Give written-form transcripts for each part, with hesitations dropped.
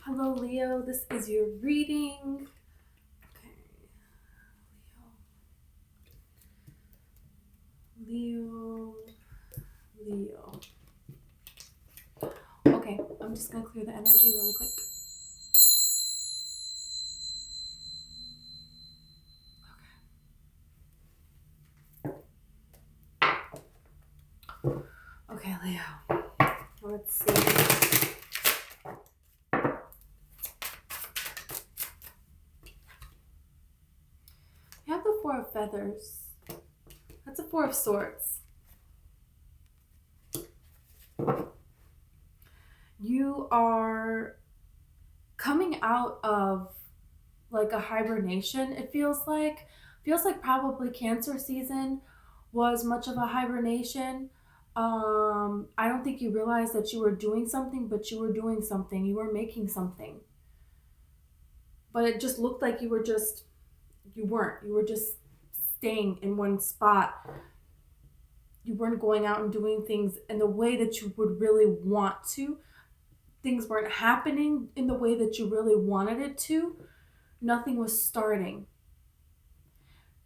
Hello, Leo. This is your reading. Okay, Leo. Leo. Okay, I'm just gonna clear the energy really quick. Okay, Leo. Let's see. You have the Four of Feathers. That's a Four of Swords. You are coming out of like a hibernation, it feels like. Feels like probably Cancer season was much of a hibernation. I don't think you realized that you were doing something, but you were doing something. You were making something. But it just looked like you weren't. You were just staying in one spot. You weren't going out and doing things in the way that you would really want to. Things weren't happening in the way that you really wanted it to. Nothing was starting.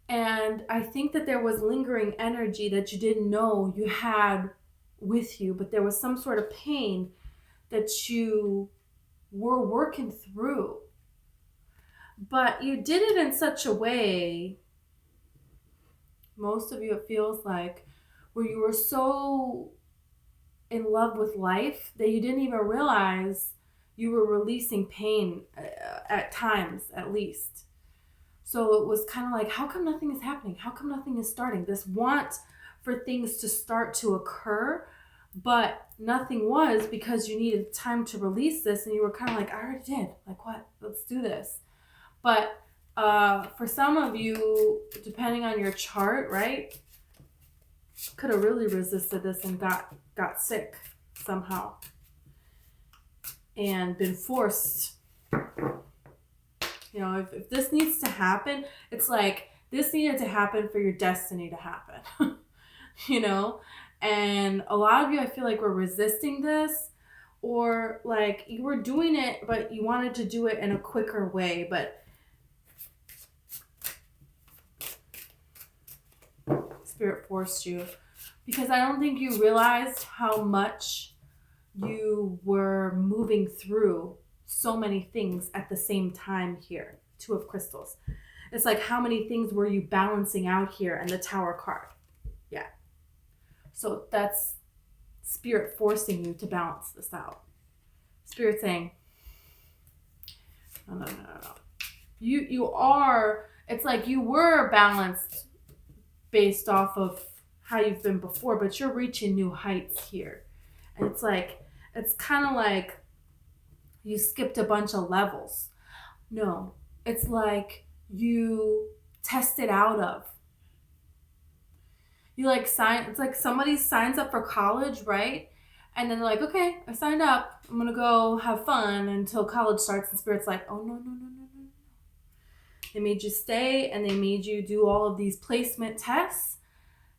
And I think that there was lingering energy that you didn't know you had with you, but there was some sort of pain that you were working through. But you did it in such a way, most of you, it feels like, where you were so in love with life that you didn't even realize you were releasing pain at times, at least. So it was kind of like, how come nothing is happening? How come nothing is starting? This want for things to start to occur, but nothing was because you needed time to release this, and you were kind of like, I already did. Like, what? Let's do this. But for some of you, depending on your chart, right, could have really resisted this and got sick somehow and been forced. You know, if this needs to happen, it's like this needed to happen for your destiny to happen. You know? And a lot of you, I feel like, were resisting this, or like you were doing it, but you wanted to do it in a quicker way. But Spirit forced you, because I don't think you realized how much you were moving through so many things at the same time here. Two of Crystals. It's like, how many things were you balancing out here? And the Tower card. Yeah. So that's Spirit forcing you to balance this out. Spirit saying, no. You are, it's like you were balanced based off of how you've been before, but you're reaching new heights here. And it's like, it's kind of like you skipped a bunch of levels. No, it's like you tested out of. You like sign, it's like somebody signs up for college, right? And then they're like, okay, I signed up. I'm going to go have fun until college starts. And Spirit's like, oh, no. They made you stay, and they made you do all of these placement tests.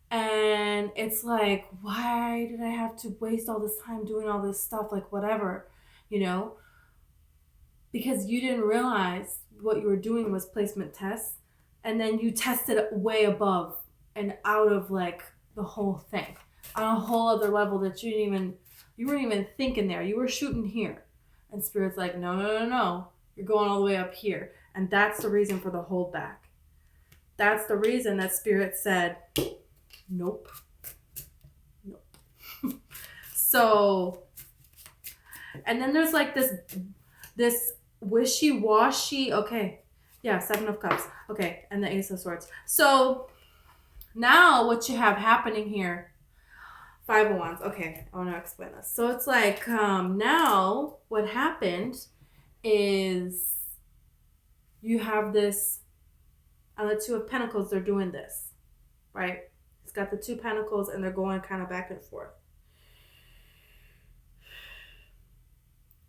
And it's like, why did I have to waste all this time doing all this stuff? Like, whatever, you know? Because you didn't realize what you were doing was placement tests. And then you tested way above and out of like the whole thing on a whole other level that you weren't even thinking there. You were shooting here. And Spirit's like, no. You're going all the way up here. And that's the reason for the holdback. That's the reason that Spirit said, nope. So, and then there's like this wishy-washy, okay. Yeah, Seven of Cups. Okay, and the Ace of Swords. So, now what you have happening here, Five of Wands. Okay, I want to explain this. So it's like, now what happened is you have this, on the Two of Pentacles, they're doing this, right? It's got the Two Pentacles, and they're going kind of back and forth.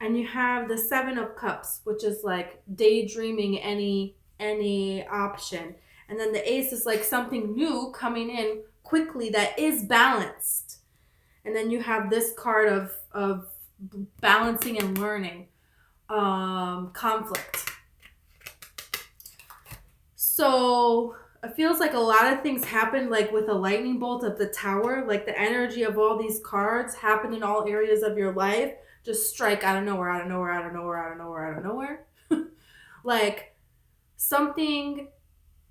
And you have the Seven of Cups, which is like daydreaming any option. And then the Ace is like something new coming in quickly that is balanced. And then you have this card of balancing and learning. conflict. So it feels like a lot of things happened like with a lightning bolt of the tower. Like the energy of all these cards happened in all areas of your life. Just strike out of nowhere, out of nowhere, out of nowhere, out of nowhere, out of nowhere. Like something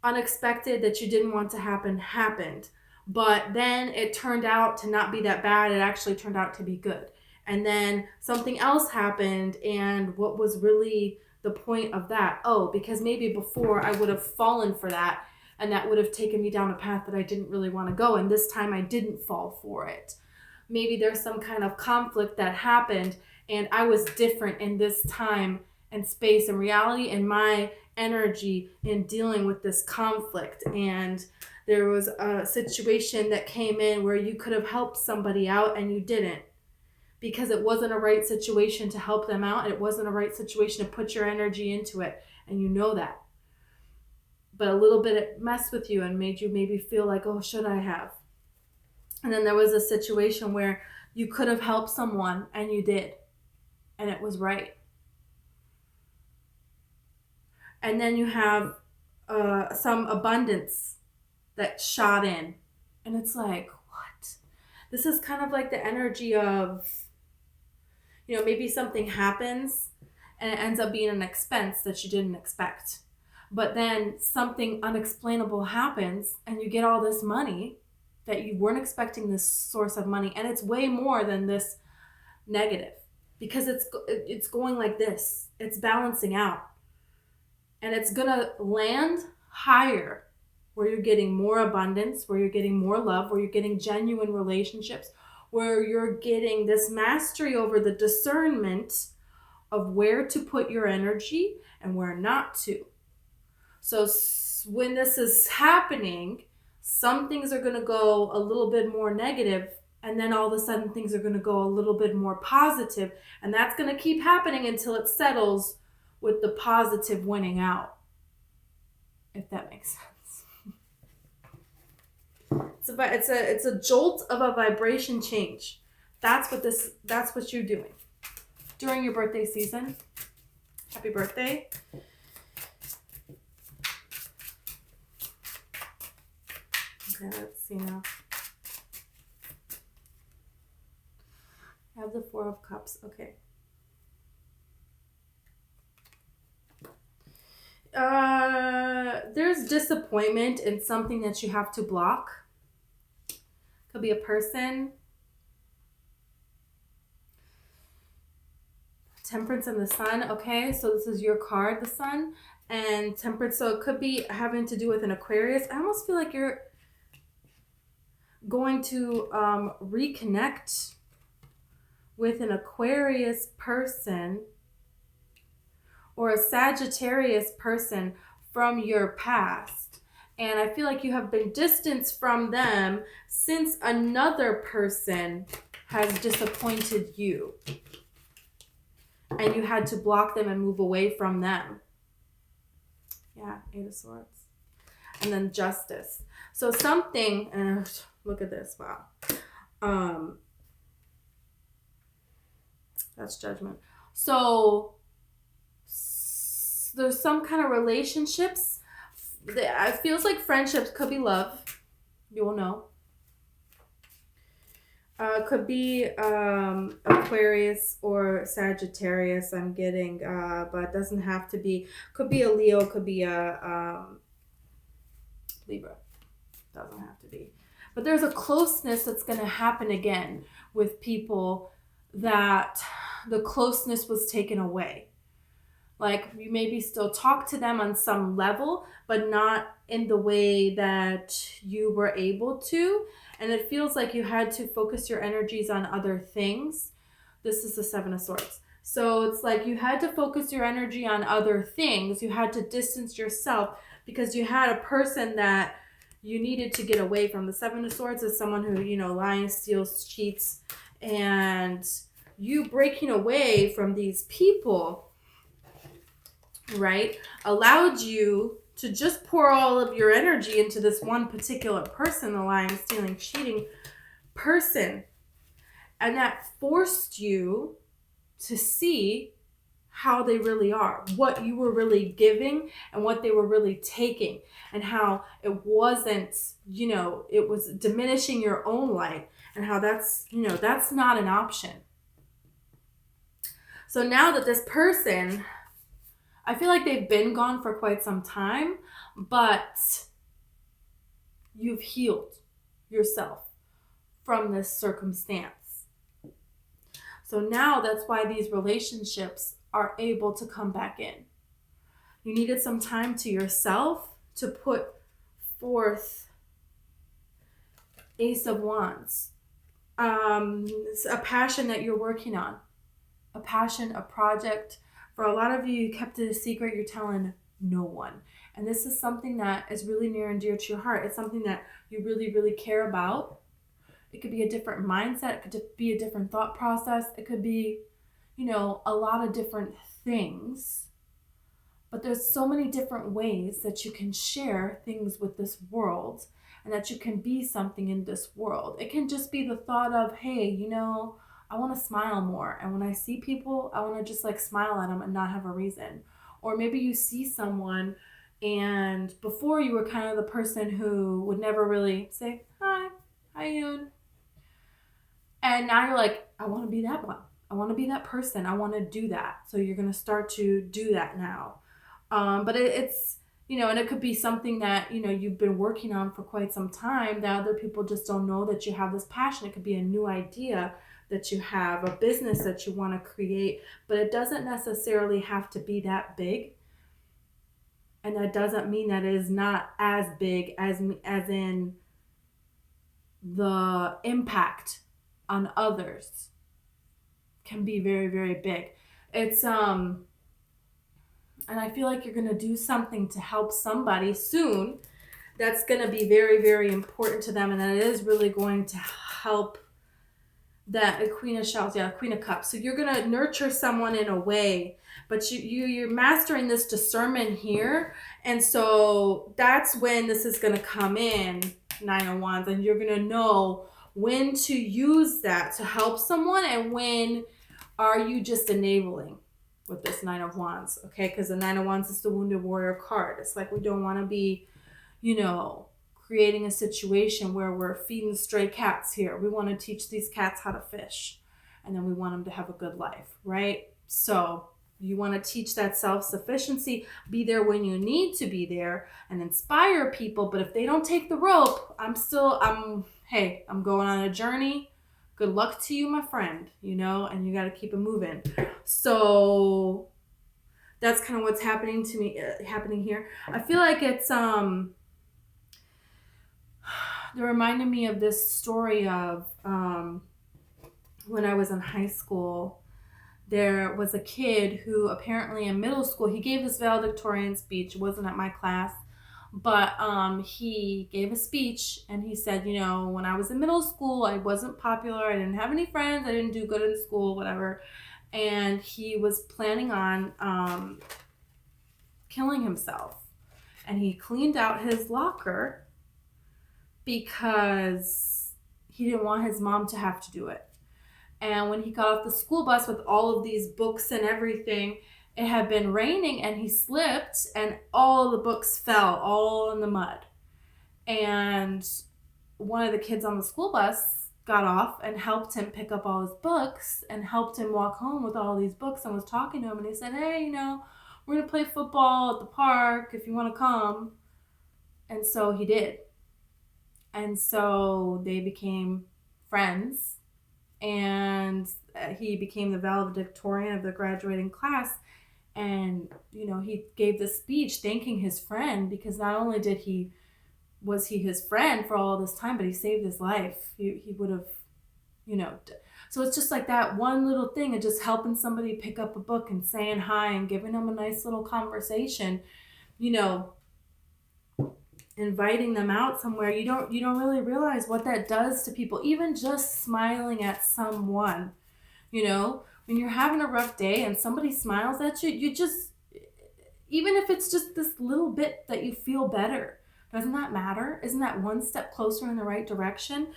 unexpected that you didn't want to happen happened. But then it turned out to not be that bad. It actually turned out to be good. And then something else happened. And what was really the point of that? Oh, because maybe before I would have fallen for that. And that would have taken me down a path that I didn't really want to go. And this time I didn't fall for it. Maybe there's some kind of conflict that happened. And I was different in this time and space and reality and my energy in dealing with this conflict. And there was a situation that came in where you could have helped somebody out and you didn't, because it wasn't a right situation to help them out. It wasn't a right situation to put your energy into it, and you know that. But a little bit it messed with you and made you maybe feel like, oh, should I have? And then there was a situation where you could have helped someone and you did, and it was right. And then you have some abundance that shot in. And it's like, what? This is kind of like the energy of, maybe something happens and it ends up being an expense that you didn't expect. But then something unexplainable happens and you get all this money that you weren't expecting, this source of money. And it's way more than this negative, because it's going like this. It's balancing out. And it's going to land higher, where you're getting more abundance, where you're getting more love, where you're getting genuine relationships, where you're getting this mastery over the discernment of where to put your energy and where not to. So when this is happening, some things are going to go a little bit more negative, and then all of a sudden things are going to go a little bit more positive. And that's going to keep happening until it settles with the positive winning out, if that makes sense. It's a jolt of a vibration change. That's what you're doing during your birthday season. Happy birthday. Okay, let's see now. I have the Four of Cups. Okay. There's disappointment in something that you have to block. Could be a person. Temperance and the Sun. Okay, so this is your card, the Sun and Temperance. So it could be having to do with an Aquarius. I almost feel like you're going to reconnect with an Aquarius person or a Sagittarius person from your past. And I feel like you have been distanced from them since another person has disappointed you. And you had to block them and move away from them. Yeah, Eight of Swords. And then Justice. So something, look at this, wow. That's Judgment. So there's some kind of relationships. It feels like friendships, could be love. You will know. Could be Aquarius or Sagittarius, I'm getting, but it doesn't have to be. Could be a Leo, could be a Libra. Doesn't have to be. But there's a closeness that's going to happen again with people that the closeness was taken away. Like you maybe still talk to them on some level, but not in the way that you were able to. And it feels like you had to focus your energies on other things. This is the Seven of Swords. So it's like you had to focus your energy on other things. You had to distance yourself because you had a person that you needed to get away from. The Seven of Swords is someone who, lies, steals, cheats, and you breaking away from these people, right, allowed you to just pour all of your energy into this one particular person, the lying, stealing, cheating person. And that forced you to see how they really are, what you were really giving and what they were really taking, and how it wasn't, it was diminishing your own light, and how that's not an option. So now that this person, I feel like they've been gone for quite some time, but you've healed yourself from this circumstance. So now that's why these relationships are able to come back in. You needed some time to yourself to put forth Ace of Wands. A passion that you're working on. A passion, a project. For a lot of you, you kept it a secret. You're telling no one. And this is something that is really near and dear to your heart. It's something that you really, really care about. It could be a different mindset. It could be a different thought process. It could be, a lot of different things. But there's so many different ways that you can share things with this world, and that you can be something in this world. It can just be the thought of, hey, I want to smile more. And when I see people, I want to just smile at them and not have a reason. Or maybe you see someone, and before you were kind of the person who would never really say, hi, how you doing? And now you're like, I want to be that one. I want to be that person. I want to do that. So you're going to start to do that now. But it's, and it could be something that, you've been working on for quite some time that other people just don't know that you have this passion. It could be a new idea that you have, a business that you want to create, but it doesn't necessarily have to be that big. And that doesn't mean that it is not as big as in the impact on others can be very, very big. It's, and I feel like you're going to do something to help somebody soon that's going to be very, very important to them, and that is really going to help that Queen of Shells, Queen of Cups. So you're going to nurture someone in a way, but you're mastering this discernment here, and so that's when this is going to come in, Nine of Wands, and you're going to know when to use that to help someone, and when are you just enabling with this Nine of Wands, okay? Because the Nine of Wands is the Wounded Warrior card. It's like we don't want to be, creating a situation where we're feeding stray cats here. We want to teach these cats how to fish, and then we want them to have a good life, right? So you want to teach that self-sufficiency, be there when you need to be there, and inspire people. But if they don't take the rope, I'm going on a journey. Good luck to you, my friend, and you got to keep it moving. So that's kind of what's happening to me, happening here. I feel like it's, they reminded me of this story of, when I was in high school. There was a kid who apparently in middle school, he gave this valedictorian speech. It wasn't at my class, but he gave a speech, and he said, when I was in middle school, I wasn't popular. I didn't have any friends. I didn't do good in school, whatever. And he was planning on killing himself. And he cleaned out his locker because he didn't want his mom to have to do it. And when he got off the school bus with all of these books and everything, it had been raining, and he slipped, and all the books fell all in the mud. And one of the kids on the school bus got off and helped him pick up all his books and helped him walk home with all these books, and was talking to him. And he said, hey, we're going to play football at the park if you want to come. And so he did. And so they became friends, and he became the valedictorian of the graduating class. And, he gave this speech thanking his friend, because not only was he his friend for all this time, but he saved his life. He would have, so it's just like that one little thing of just helping somebody pick up a book and saying hi and giving them a nice little conversation, inviting them out somewhere. You don't really realize what that does to people. Even just smiling at someone, when you're having a rough day and somebody smiles at you, you just, even if it's just this little bit that you feel better, doesn't that matter? Isn't that one step closer in the right direction?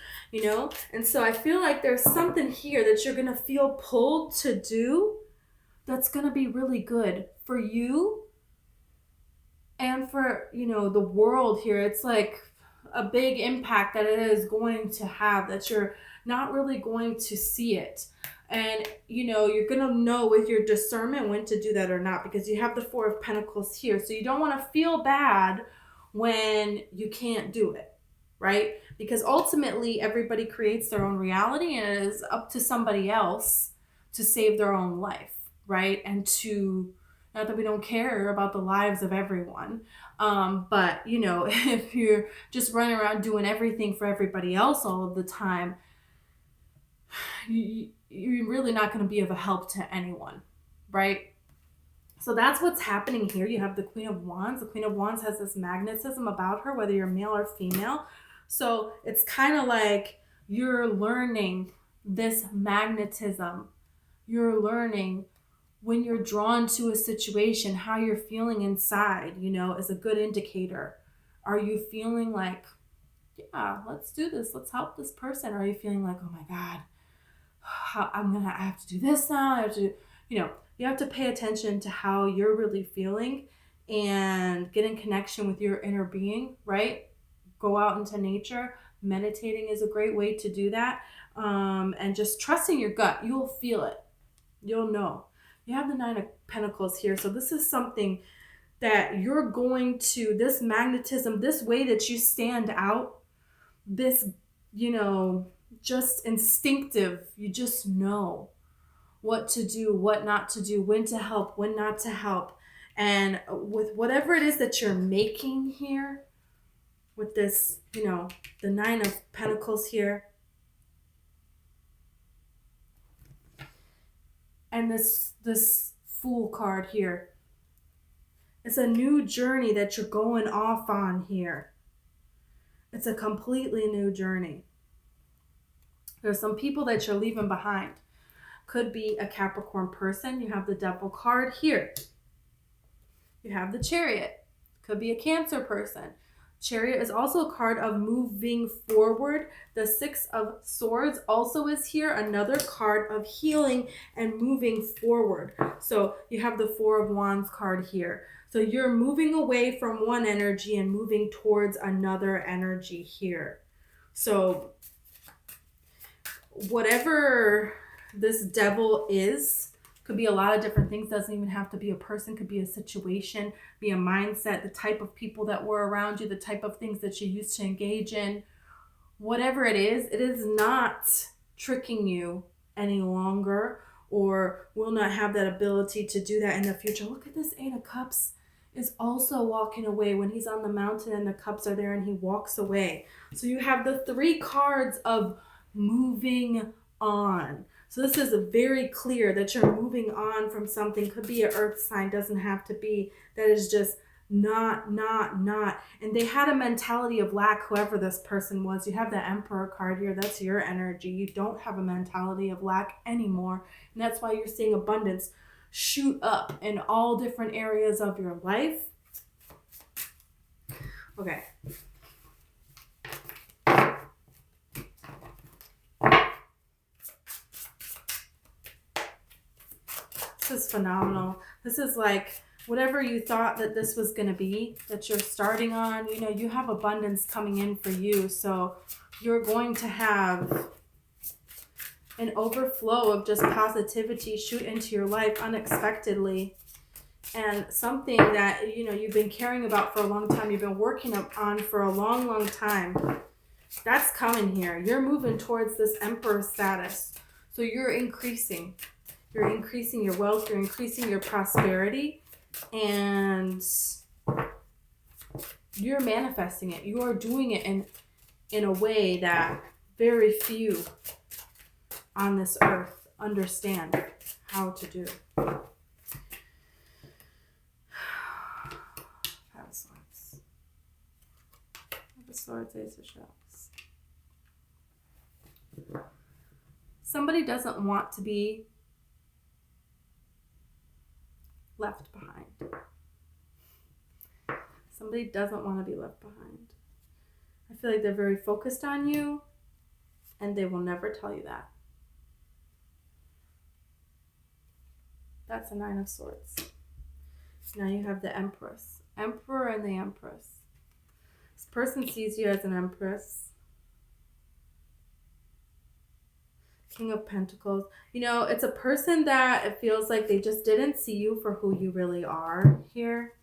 And so I feel like there's something here that you're going to feel pulled to do that's going to be really good for you and for, the world here. It's like a big impact that it is going to have, that you're not really going to see it. And, you're going to know with your discernment when to do that or not, because you have the Four of Pentacles here. So you don't want to feel bad when you can't do it, right? Because ultimately everybody creates their own reality, and it is up to somebody else to save their own life, right? And to, not that we don't care about the lives of everyone, but if you're just running around doing everything for everybody else all of the time, you're really not going to be of a help to anyone, right? So that's what's happening here. You have the Queen of Wands. The Queen of Wands has this magnetism about her, whether you're male or female. So it's kind of like you're learning this magnetism. You're learning when you're drawn to a situation, how you're feeling inside, is a good indicator. Are you feeling like, yeah, let's do this. Let's help this person. Are you feeling like, oh my God, I have to do this now. I have to, you have to pay attention to how you're really feeling and get in connection with your inner being, right? Go out into nature. Meditating is a great way to do that. And just trusting your gut. You'll feel it. You'll know. You have the Nine of Pentacles here. So this is something that you're going to, this magnetism, this way that you stand out, this, just instinctive. You just know what to do, what not to do, when to help, when not to help. And with whatever it is that you're making here, with this, the Nine of Pentacles here, and this Fool card here, it's a new journey that you're going off on here. It's a completely new journey. There's some people that you're leaving behind. Could be a Capricorn person. You have the Devil card here. You have the Chariot. Could be a Cancer person. Chariot is also a card of moving forward. The Six of Swords also is here, another card of healing and moving forward. So you have the Four of Wands card here. So you're moving away from one energy and moving towards another energy here. So whatever this Devil is, could be a lot of different things. Doesn't even have to be a person. Could be a situation, be a mindset, the type of people that were around you, the type of things that you used to engage in. Whatever it is not tricking you any longer, or will not have that ability to do that in the future. Look at this Eight of Cups is also walking away when he's on the mountain and the cups are there and he walks away. So you have the three cards of moving on. So this is very clear that you're moving on from something. Could be an earth sign, doesn't have to be. That is just not. And they had a mentality of lack, whoever this person was. You have the Emperor card here. That's your energy. You don't have a mentality of lack anymore. And that's why you're seeing abundance shoot up in all different areas of your life. Okay. This is phenomenal. This is like whatever you thought that this was going to be, that you're starting on, you have abundance coming in for you. So you're going to have an overflow of just positivity shoot into your life unexpectedly. And something that, you've been caring about for a long time, you've been working on for a long, long time. That's coming here. You're moving towards this Emperor status. So you're increasing. You're increasing your wealth, you're increasing your prosperity, and you're manifesting it. You are doing it in a way that very few on this earth understand how to do. Five of Swords. Five of Swords, Ace of Shells. Somebody doesn't want to be left behind. Somebody doesn't want to be left behind. I feel like they're very focused on you, and they will never tell you that. That's a 9 of Swords. Now you have the Empress. Emperor and the Empress. This person sees you as an Empress. King of Pentacles. You know, it's a person that it feels like they just didn't see you for who you really are here.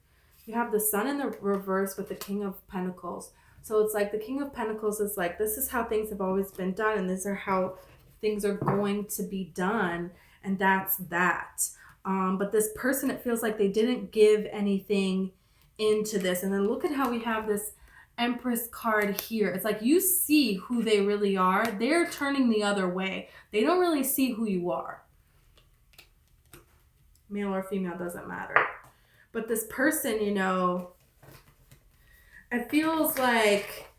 You have the Sun in the reverse with the King of Pentacles. So it's like the King of Pentacles is like, this is how things have always been done, and these are how things are going to be done, and that's that. But this person, it feels like they didn't give anything into this. And then look at how we have this Empress card here. It's like you see who they really are. They're turning the other way. They don't really see who you are. Male or female, doesn't matter. But this person, you know, it feels like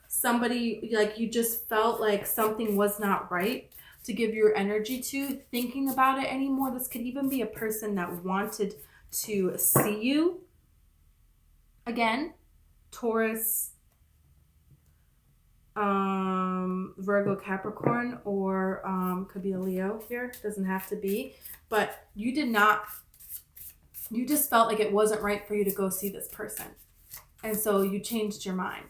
somebody, like you just felt like something was not right to give your energy to thinking about it anymore. This could even be a person that wanted to see you. Again, Taurus, Virgo, Capricorn, or could be a Leo here. Doesn't have to be. But you did not, you just felt like it wasn't right for you to go see this person. And so you changed your mind.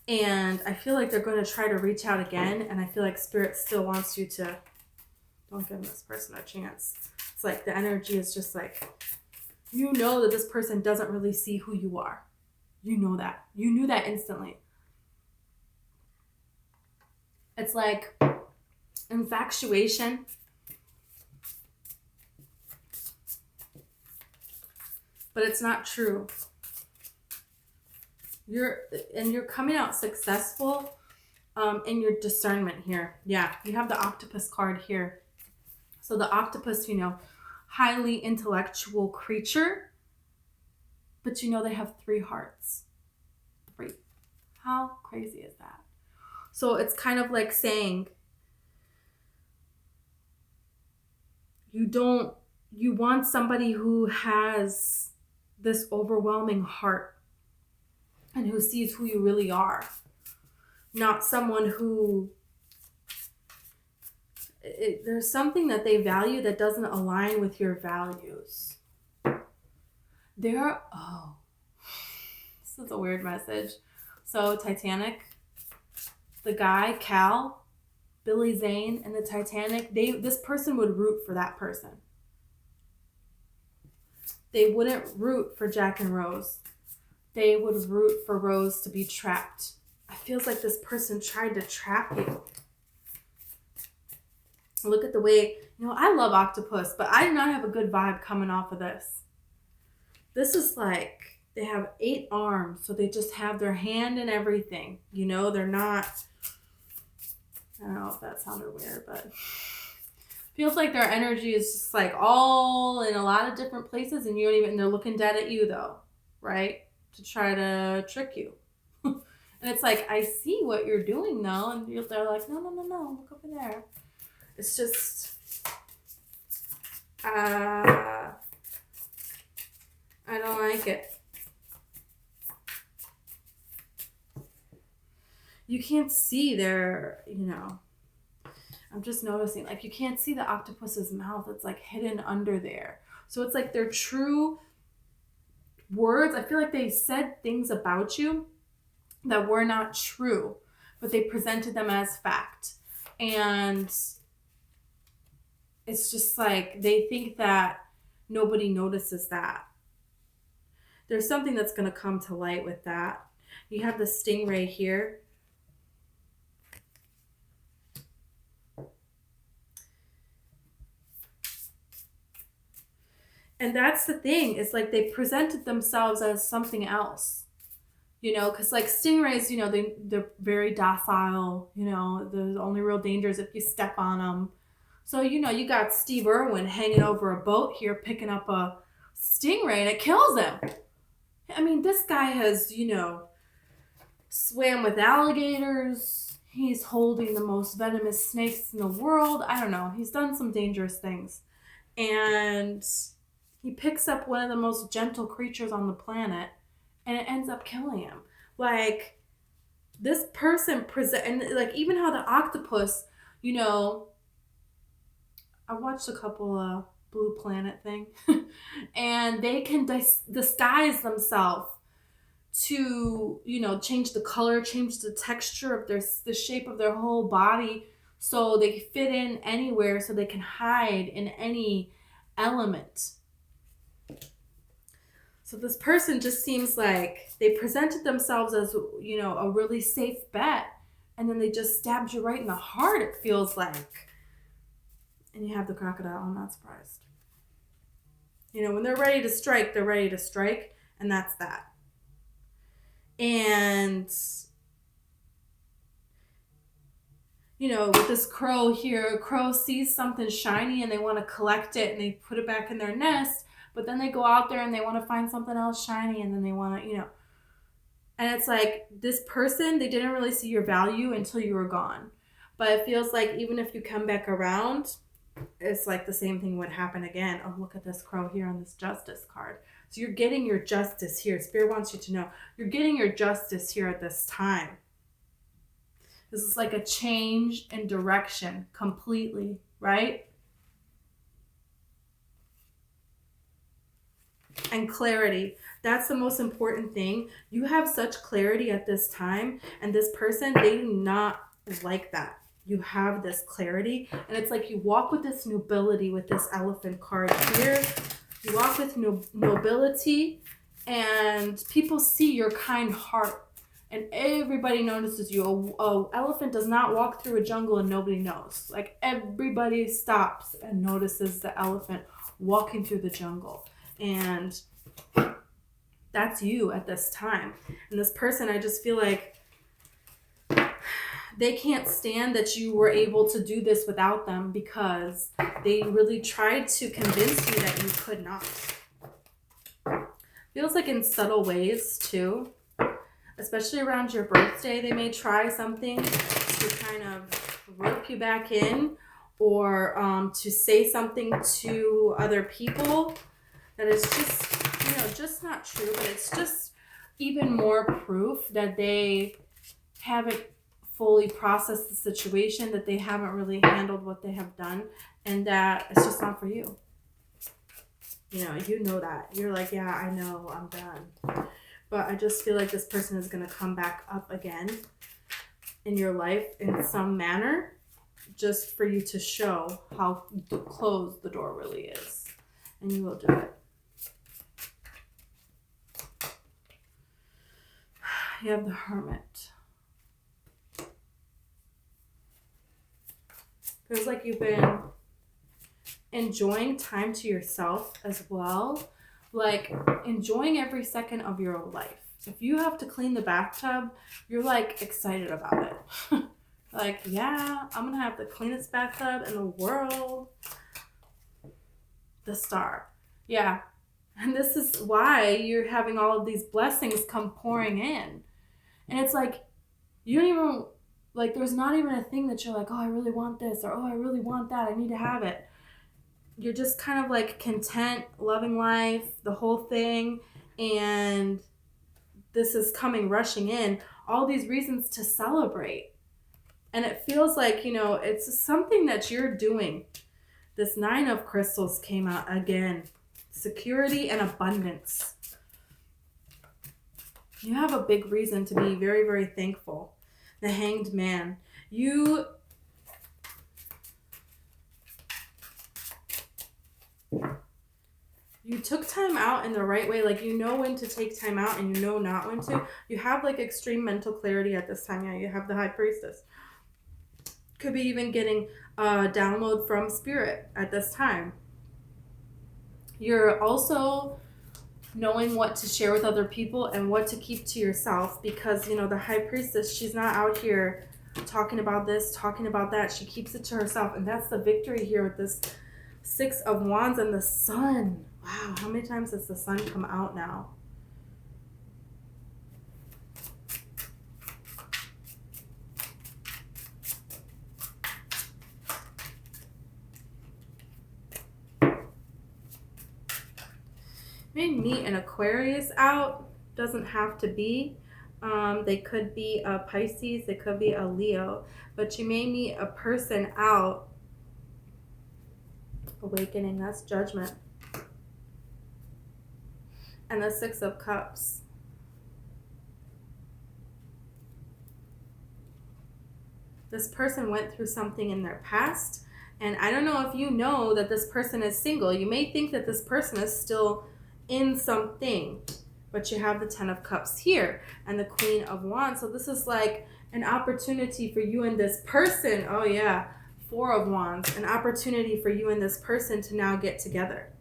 And I feel like they're going to try to reach out again. And I feel like Spirit still wants you to, don't give this person a chance. It's like the energy is just like, you know that this person doesn't really see who you are. You know that. You knew that instantly. It's like infatuation. But it's not true. You're coming out successful in your discernment here. Yeah, you have the Octopus card here. So the octopus, you know, highly intellectual creature, but you know they have 3 hearts. 3. How crazy is that? So it's kind of like saying you want somebody who has this overwhelming heart and who sees who you really are, not someone who there's something that they value that doesn't align with your values. This is a weird message. So Titanic, the guy, Cal, Billy Zane, and the Titanic, this person would root for that person. They wouldn't root for Jack and Rose. They would root for Rose to be trapped. It feels like this person tried to trap you. Look at the way, you know, I love octopus, but I do not have a good vibe coming off of this. This is like, they have 8 arms, so they just have their hand in everything. You know, they're not, I don't know if that sounded weird, but feels like their energy is just like all in a lot of different places, and you don't even, they're looking dead at you though, right? To try to trick you. And it's like, I see what you're doing though, and they're like, no, look over there. It's just, I don't like it. You can't see their, you know, I'm just noticing, like you can't see the octopus's mouth. It's like hidden under there. So it's like their true words. I feel like they said things about you that were not true, but they presented them as fact. And it's just like they think that nobody notices that. There's something that's going to come to light with that. You have the stingray here. And that's the thing. It's like they presented themselves as something else. You know, because like stingrays, you know, they're very docile. You know, the only real danger is if you step on them. So, you know, you got Steve Irwin hanging over a boat here, picking up a stingray, and it kills him. I mean, this guy has, you know, swam with alligators. He's holding the most venomous snakes in the world. I don't know. He's done some dangerous things. And he picks up one of the most gentle creatures on the planet, and it ends up killing him. Like, this person and like even how the octopus, you know, I watched a couple of Blue Planet thing, and they can disguise themselves to, change the color, change the texture of the shape of their whole body, so they fit in anywhere, so they can hide in any element. So this person just seems like they presented themselves as, a really safe bet, and then they just stabbed you right in the heart, it feels like. And you have the crocodile. I'm not surprised. When they're ready to strike, they're ready to strike, and that's that. And, with this crow here, a crow sees something shiny and they want to collect it and they put it back in their nest, but then they go out there and they want to find something else shiny, and then they want to, and it's like this person, they didn't really see your value until you were gone. But it feels like even if you come back around, it's like the same thing would happen again. Oh, look at this crow here on this justice card. So you're getting your justice here. Spirit wants you to know you're getting your justice here at this time. This is like a change in direction completely, right? And clarity. That's the most important thing. You have such clarity at this time, and this person, they do not like that. You have this clarity, and it's like you walk with this nobility with this elephant card here. You walk with nobility, and people see your kind heart, and everybody notices you. A elephant does not walk through a jungle and nobody knows. Like, everybody stops and notices the elephant walking through the jungle, and that's you at this time. And this person, I just feel like they can't stand that you were able to do this without them, because they really tried to convince you that you could not. Feels like in subtle ways too, especially around your birthday, they may try something to kind of rope you back in, or to say something to other people that is just not true, but it's just even more proof that they haven't fully processed the situation, that they haven't really handled what they have done, and that it's just not for you. You know that. You're like, yeah, I know, I'm done. But I just feel like this person is going to come back up again in your life in some manner, just for you to show how closed the door really is. And you will do it. You have the Hermit. Feels like you've been enjoying time to yourself as well. Like, enjoying every second of your life. If you have to clean the bathtub, you're like excited about it. Like, yeah, I'm going to have the cleanest bathtub in the world. The Star. Yeah. And this is why you're having all of these blessings come pouring in. And it's like, you don't even, like, there's not even a thing that you're like, oh, I really want this, or oh, I really want that, I need to have it. You're just kind of like content, loving life, the whole thing. And this is coming rushing in. All these reasons to celebrate. And it feels like, it's something that you're doing. This 9 of Crystals came out again. Security and abundance. You have a big reason to be very, very thankful. The Hanged Man. You took time out in the right way. Like, you know when to take time out and you know not when to. You have like extreme mental clarity at this time. Yeah, you have the High Priestess. Could be even getting a download from Spirit at this time. You're also knowing what to share with other people and what to keep to yourself, because, the High Priestess, she's not out here talking about this, talking about that. She keeps it to herself, and that's the victory here with this 6 of Wands and the Sun. Wow, how many times has the Sun come out now? May meet an Aquarius out. Doesn't have to be. They could be a Pisces. They could be a Leo. But you may meet a person out Awakening, that's Judgment. And the Six of Cups. This person went through something in their past. And I don't know if you know that this person is single. You may think that this person is still in something. But you have the Ten of Cups here and the Queen of Wands. So this is like an opportunity for you and this person. Oh yeah, Four of Wands. An opportunity for you and this person to now get together.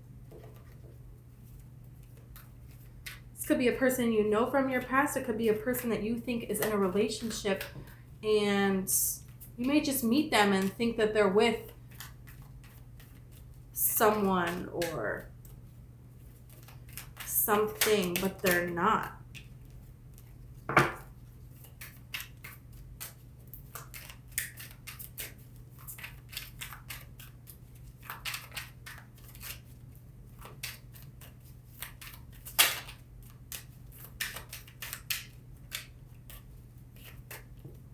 This could be a person you know from your past. It could be a person that you think is in a relationship. And you may just meet them and think that they're with someone or something, but they're not.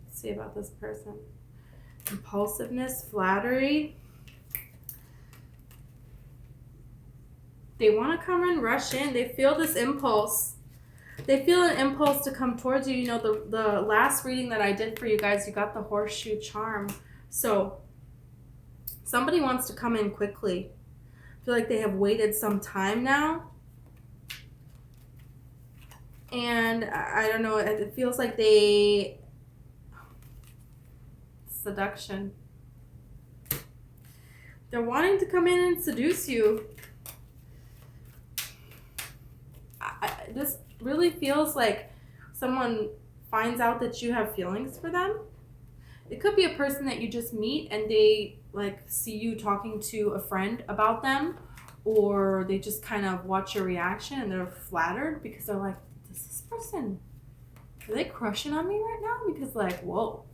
Let's see about this person. Impulsiveness, flattery. They want to come and rush in. They feel this impulse. They feel an impulse to come towards you. You know, the last reading that I did for you guys, you got the horseshoe charm. So somebody wants to come in quickly. I feel like they have waited some time now. And I don't know, it feels like they... Seduction. They're wanting to come in and seduce you. This really feels like someone finds out that you have feelings for them. It could be a person that you just meet and they like see you talking to a friend about them, or they just kind of watch your reaction and they're flattered because they're like, is this person, are they crushing on me right now? Because like, whoa,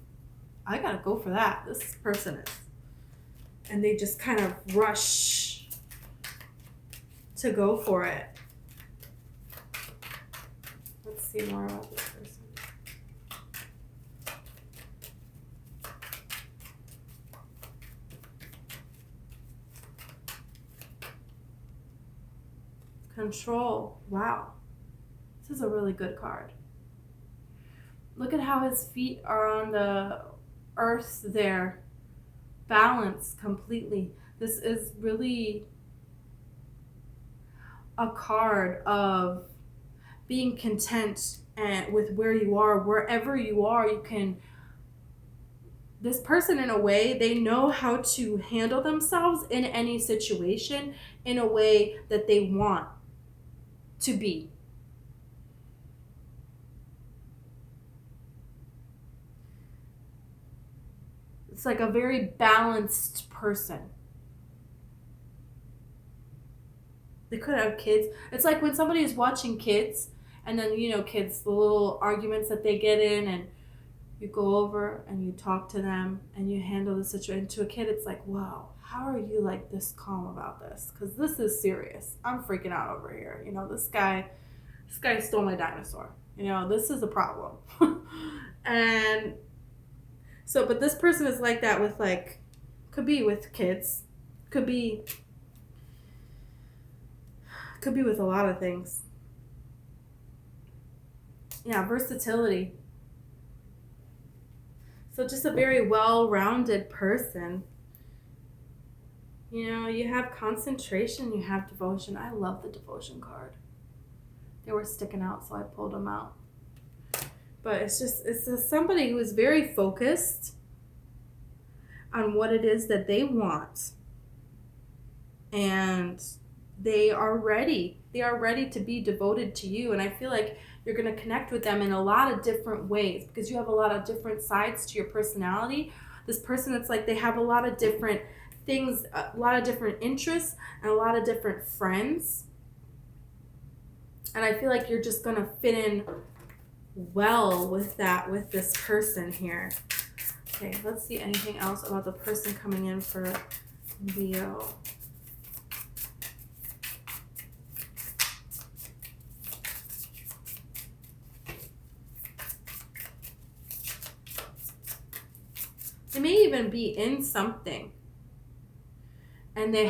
I gotta go for that. This person is. And they just kind of rush to go for it. Let's see more about this person. Control. Wow. This is a really good card. Look at how his feet are on the earth there. Balance completely. This is really a card of being content and with where you are, wherever you are. You can, this person in a way, they know how to handle themselves in any situation in a way that they want to be. It's like a very balanced person. They could have kids. It's like when somebody is watching kids, and then, you know, kids, the little arguments that they get in, and you go over and you talk to them and you handle the situation. To a kid, it's like, wow, how are you like this calm about this? Because this is serious. I'm freaking out over here. You know, this guy stole my dinosaur. You know, this is a problem. And so, but this person is like that with like, could be with kids, could be with a lot of things. Yeah, versatility. So just a very well-rounded person. You know, you have concentration, you have devotion. I love the devotion card. They were sticking out, so I pulled them out. But it's just somebody who is very focused on what it is that they want. And they are ready. They are ready to be devoted to you. And I feel like you're going to connect with them in a lot of different ways because you have a lot of different sides to your personality. This person, it's like they have a lot of different things, a lot of different interests, and a lot of different friends. And I feel like you're just going to fit in well with that, with this person here. Okay, let's see anything else about the person coming in for Leo. They may even be in something. and they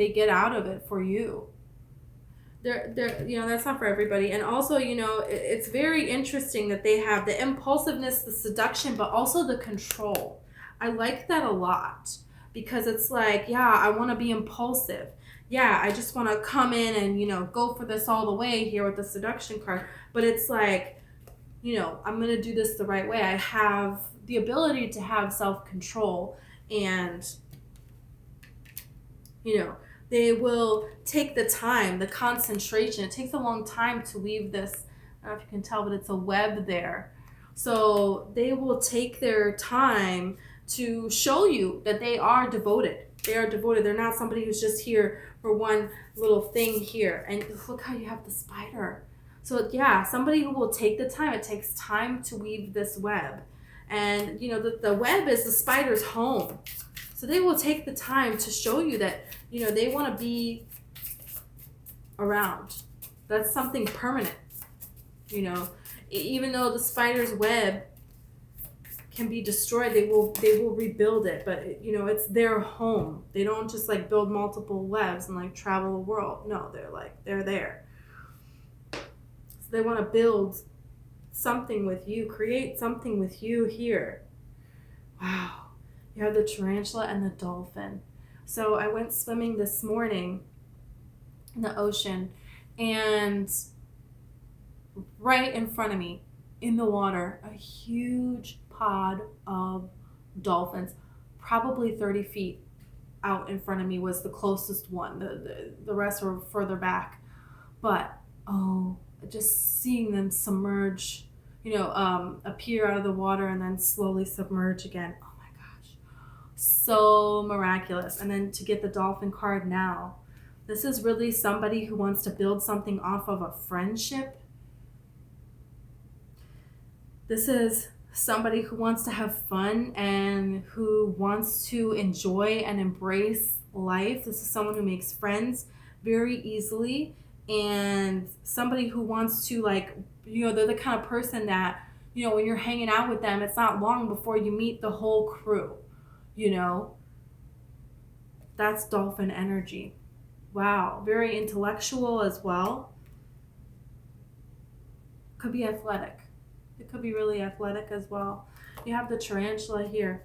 get out of it for you. They're that's not for everybody. And also, it's very interesting that they have the impulsiveness, the seduction, but also the control. I like that a lot, because it's like, yeah, I want to be impulsive. Yeah, I just want to come in and go for this all the way here with the seduction card. But it's like, I'm going to do this the right way. I have the ability to have self-control, and they will take the time, the concentration. It takes a long time to weave this. I don't know if you can tell, but it's a web there. So they will take their time to show you that they are devoted. They are devoted. They're not somebody who's just here for one little thing here. And look how you have the spider. So yeah, somebody who will take the time. It takes time to weave this web. And the web is the spider's home. So they will take the time to show you that, they want to be around. That's something permanent. Even though the spider's web can be destroyed, they will rebuild it. But, it's their home. They don't just build multiple webs and travel the world. No, they're there. So they want to build something with you, create something with you here. Wow. You have the tarantula and the dolphin. So I went swimming this morning in the ocean, and right in front of me in the water, a huge pod of dolphins, probably 30 feet out in front of me was the closest one. The rest were further back. But, just seeing them submerge, appear out of the water and then slowly submerge again. So miraculous. And then to get the dolphin card now, this is really somebody who wants to build something off of a friendship. This is somebody who wants to have fun and who wants to enjoy and embrace life. This is someone who makes friends very easily, and somebody who wants to they're the kind of person that, when you're hanging out with them, it's not long before you meet the whole crew. That's dolphin energy. Wow. Very intellectual as well. Could be athletic. It could be really athletic as well. You have the tarantula here.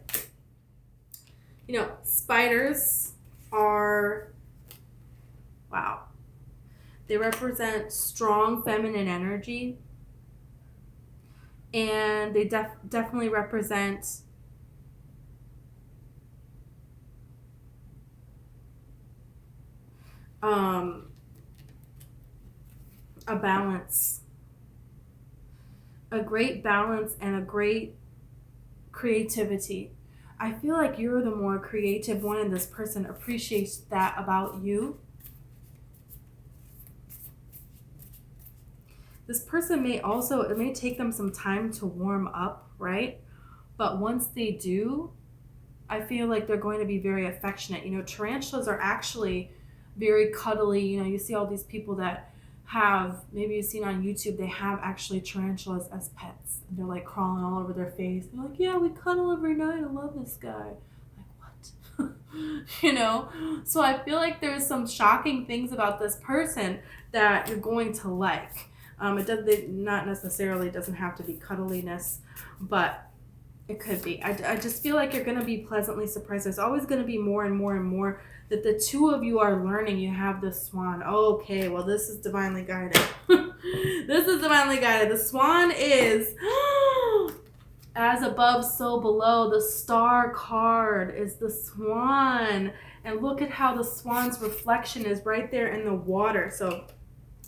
Spiders are, wow. They represent strong feminine energy. And they definitely represent a balance, a great balance, and a great creativity. I feel like you're the more creative one, and this person appreciates that about you. This person it may take them some time to warm up, right? But once they do, I feel like they're going to be very affectionate. Tarantulas are actually very cuddly. You see all these people that have, maybe you've seen on YouTube, they have actually tarantulas as pets. And they're crawling all over their face. They're yeah, we cuddle every night. I love this guy. What? So I feel like there's some shocking things about this person that you're going to like. It not necessarily doesn't have to be cuddliness, but it could be. I just feel like you're going to be pleasantly surprised. There's always going to be more and more and more that the two of you are learning. You have the swan. Okay, well, this is divinely guided. This is divinely guided. The swan is as above, so below. The star card is the swan. And look at how the swan's reflection is right there in the water. So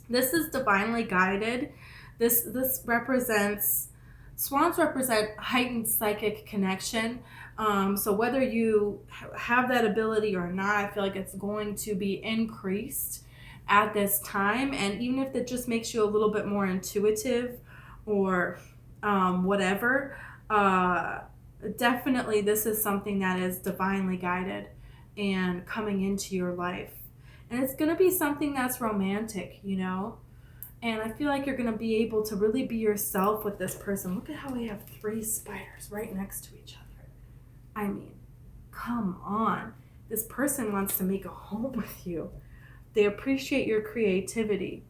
this is divinely guided. This represents, swans represent heightened psychic connection. So whether you have that ability or not, I feel like it's going to be increased at this time. And even if it just makes you a little bit more intuitive or whatever, definitely this is something that is divinely guided and coming into your life. And it's going to be something that's romantic, And I feel like you're going to be able to really be yourself with this person. Look at how we have 3 spiders right next to each other. I mean, come on. This person wants to make a home with you. They appreciate your creativity.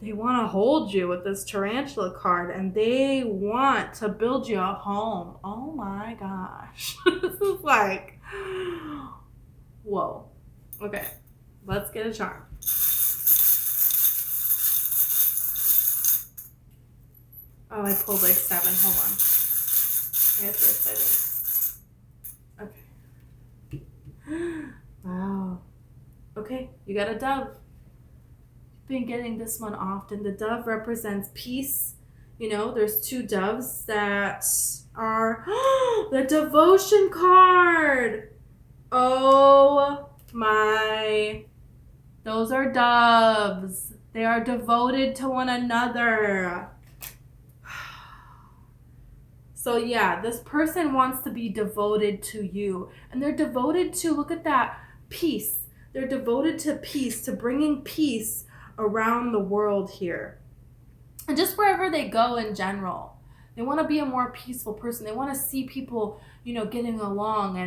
They want to hold you with this tarantula card, and they want to build you a home. Oh my gosh. This is like, whoa. Okay, let's get a charm. Oh, I pulled like 7. Hold on. I get so excited. Okay. Wow. Okay, you got a dove. Been getting this one often. The dove represents peace. You know, there's 2 doves that are the devotion card. Oh my. Those are doves. They are devoted to one another. So yeah, this person wants to be devoted to you. And they're devoted to, look at that, peace. They're devoted to peace, to bringing peace around the world here. And just wherever they go in general. They want to be a more peaceful person. They want to see people, you know, getting along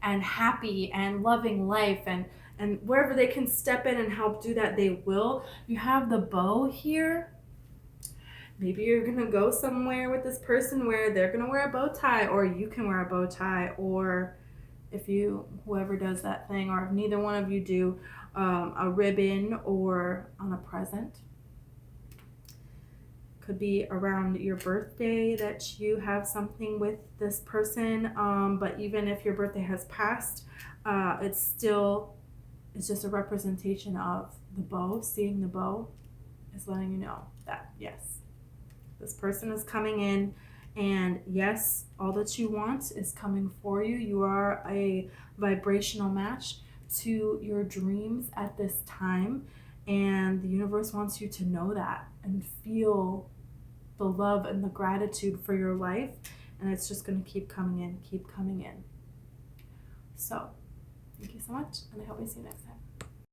and happy and loving life, and wherever they can step in and help do that, they will. You have the bow here. Maybe you're going to go somewhere with this person where they're going to wear a bow tie, or you can wear a bow tie, or if you, whoever does that thing, or if neither one of you do, a ribbon or on a present. Could be around your birthday that you have something with this person, but even if your birthday has passed, it's just a representation of the bow. Seeing the bow is letting you know that, yes, this person is coming in, and yes, all that you want is coming for you. You are a vibrational match to your dreams at this time, and the universe wants you to know that and feel the love and the gratitude for your life, and it's just going to keep coming in, keep coming in. So, thank you so much, and I hope I see you next time.